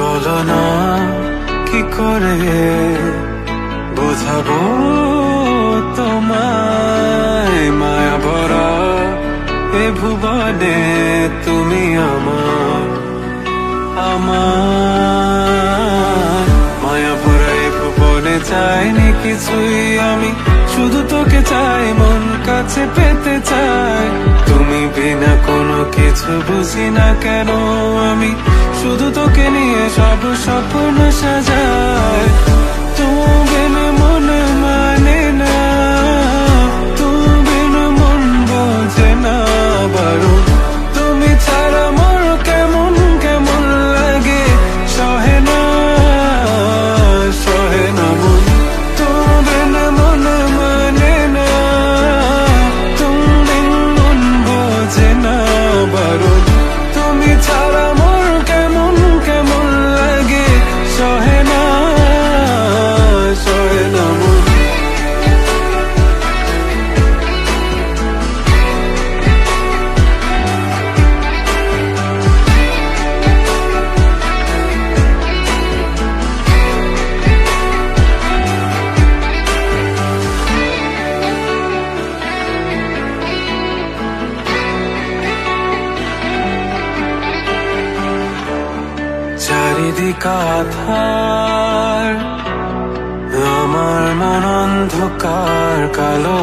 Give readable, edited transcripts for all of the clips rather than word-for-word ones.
বলো না কি করে বোঝাবো তোমায়, মায়া ভরা এ ভুবনে তুমি আমার আমার মায়া ভরা এ ভুবনে চাইনি কিছুই আমি, শুধু তোকে চাই, মন কাছে পেতে চাই। তুমি বিনা কোনো কিছু বুঝি না কেন আমি, শুধু তোকে নিয়ে সব স্বপ্ন সাজাই। তুমি বিনা মন মানে না, তুমি বিনা মন বোঝে না বারণ। তুমি ছাড়া মোর কেমন কেমন লাগে, সহে না মন। তুমি বিনা মন মানে না, তুমি বিনা মন বোঝে না বারণ। তুমি ছাড়া মোর কেমন কেমন লাগে, সহে না মন। চারিদিক আধার, আমার মন অন্ধকার কালো,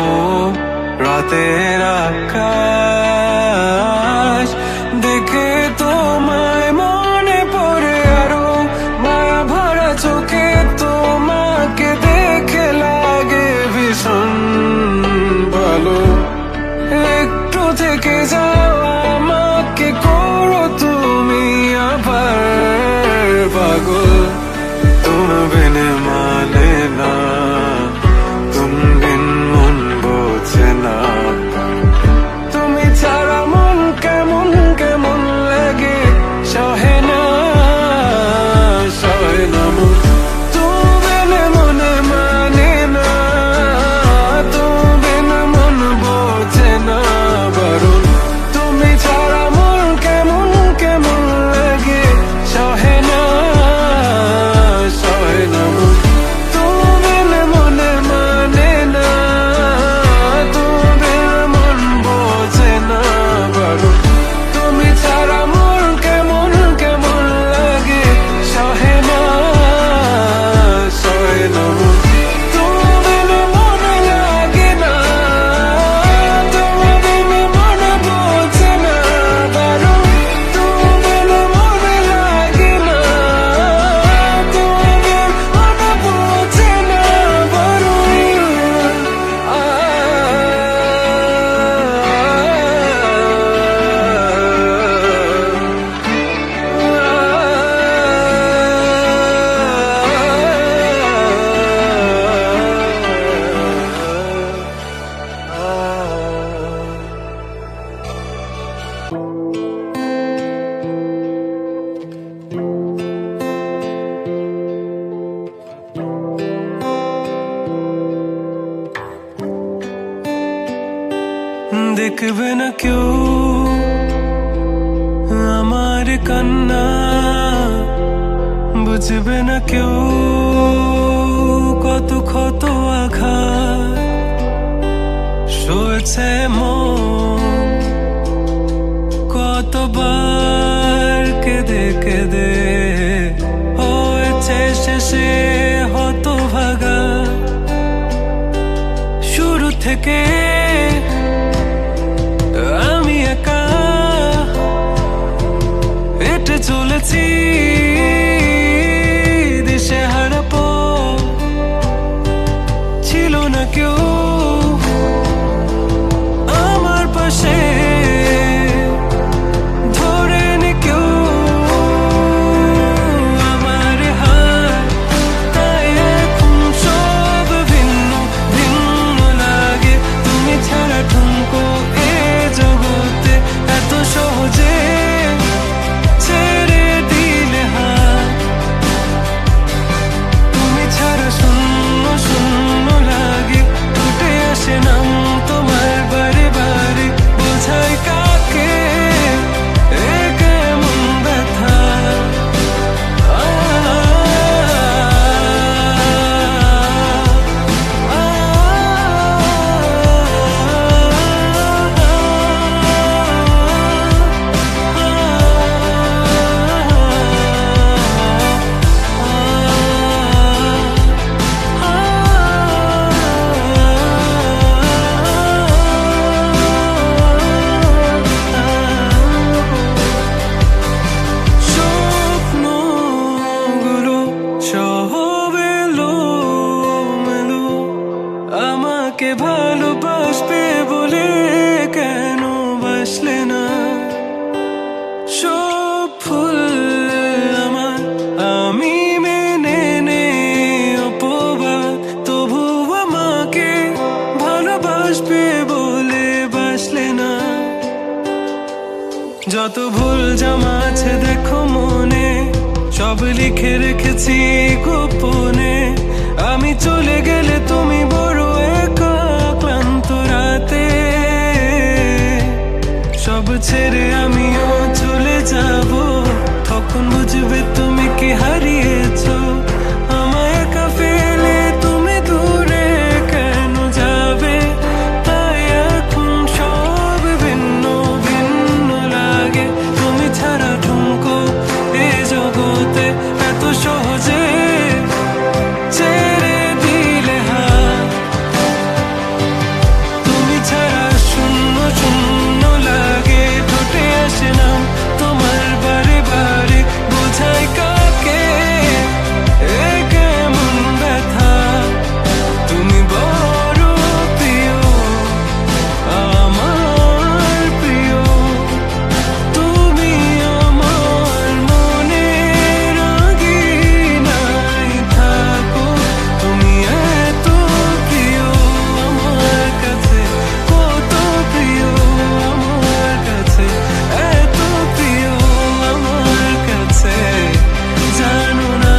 রাতের আকাশ দেখে তোমায় মনে পড়ে আরো, মায়া ভরা চোখে তোমাকে দেখে লাগে ভীষণ ভালো। একটু থেকে যাও আমাকে করো তুমি আবার পাগল। তুমি বিন মানে না, তুমি বিন মন বোঝে না। তুমি ছাড়া মন কেমন কেমন লাগে, সহে না মন। তুমি বিন মনে মানে না, তুমি বিন মন বোঝে না বারণ। তুমি ছাড়া মন কেমন কেমন লাগে, সহে না মন। তুমি বিন মনে মানে না, তুমি বিন মন বোঝে না বারণ। তুমি ছাড়া মন কেমন কেমন লাগে, সহে না মন। তুমি বিন মনে লাগে না, তুমি বিন মনে বোঝে না বারণ। তুমি বিন মনে লাগে না, তুমি বিন মনে বোঝে না বারণ। দেখবে না কেউ আমার কান্না, বুঝবে না কেউ কত ক্ষত আঘাত সয়েছে মন, কতবার কেঁদে কেঁদে হয়েছে শেষে হতভাগা। শুরু থেকে আমি একা হেঁটে চলেছি দিশেহারা পথ, ছিল না কেউ আমার পাশে, ধরেনি কেউ আমার হাত। তাই এখন সব ভিন্ন ভিন্ন লাগে, তুমি সব লিখে রেখেছি গোপনে। আমি চলে গেলে তুমি বড় একা ক্লান্ত রাতে, সব ছেড়ে আমিও চলে যাব। তখন বুঝবে তুমি কি হারিয়েছো, আমায় একা ফেলে তুমি দূরে কেন যাবে। তাই এখন সব ভিন্ন ভিন্ন লাগে, তুমি ছাড়া ঠুমকো এ জগতে এত সহজে ছেড়ে দিলে হাত। তুমি ছাড়া শূন্য শূন্য লাগে, ঠোঁটে আসে নাম তোমার বারে বারে, বোঝাই কাকে এ কেমন ব্যথা। তুমি বড় প্রিয়, আমার প্রিয়, তুমি আমার মনের আঙিনায় থাকো। তুমি এত প্রিয় আমার কাছে, কত প্রিয় আমার কাছে, এত প্রিয় আমার কাছে, জানো না।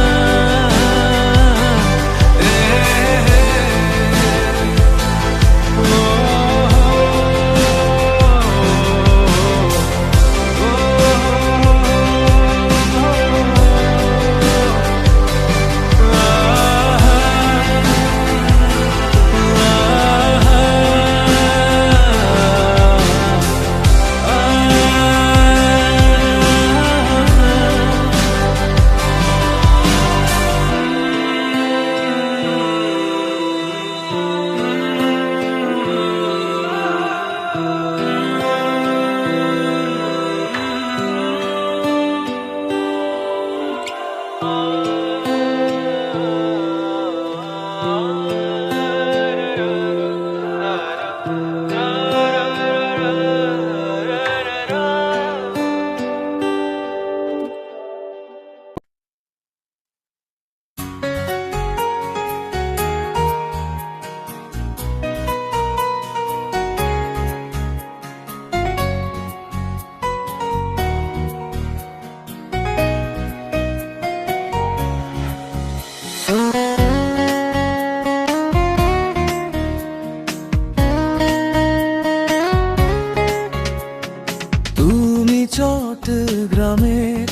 তুমি চট্টগ্রামের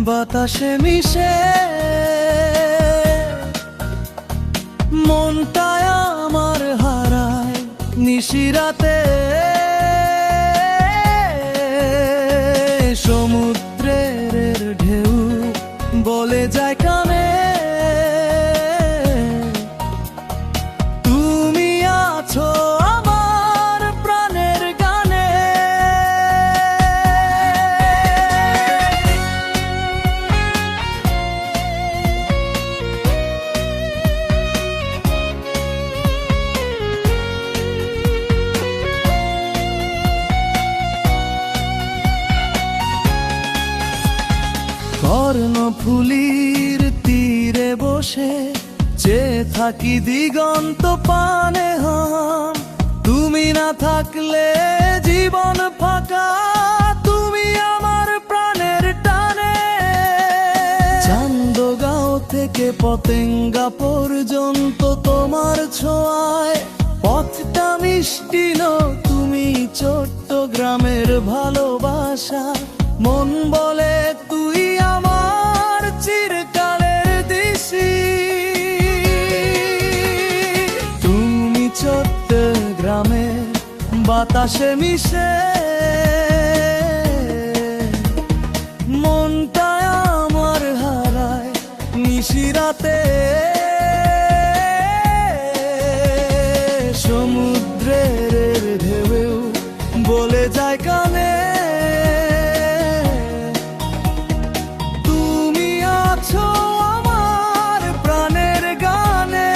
বাতাসে মিশে, মনটায় আমার হারায় নিশিরাতে। সমুদ্রের ঢেউ বলে যায় কানে, তুমি আছো আমার প্রাণের গানে। কর্ণফুলীর তীরে বসে চেয়ে থাকি দিগন্ত পানে হাম। তুমি না থাকলে জীবন ফাঁকা, তুমি আমার প্রাণের টানে। চান্দগাঁও থেকে পতেঙ্গা পর্যন্ত তোমার ছোঁয়ায় পথটা মিষ্টি নো। তুমি চট্টগ্রামের ভালোবাসা, মন বলে তুই আমার চিরকালের দিশি। তুমি চট্টগ্রামের বাতাসে মিশে, মনটায় আমার হারায় নিশিরাতে। সমুদ্রের ঢেউ বলে যায় কানে, তুমি আছো আমার প্রাণের গানে।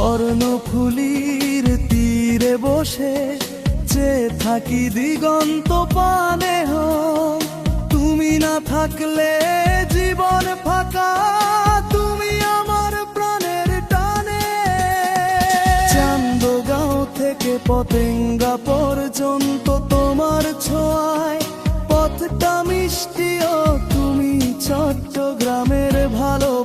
কর্ণফুলীর তীরে বসে চেয়ে থাকি দিগন্ত পানে তুমি না থাকলে জীবন ফাঁকা, তুমি আমার প্রাণের টানে। চান্দগাঁও থেকে পতেঙ্গা পর্যন্ত তোমার ছোঁয়ায় পথটা মিষ্টিও, তুমি চট্টগ্রামের ভালো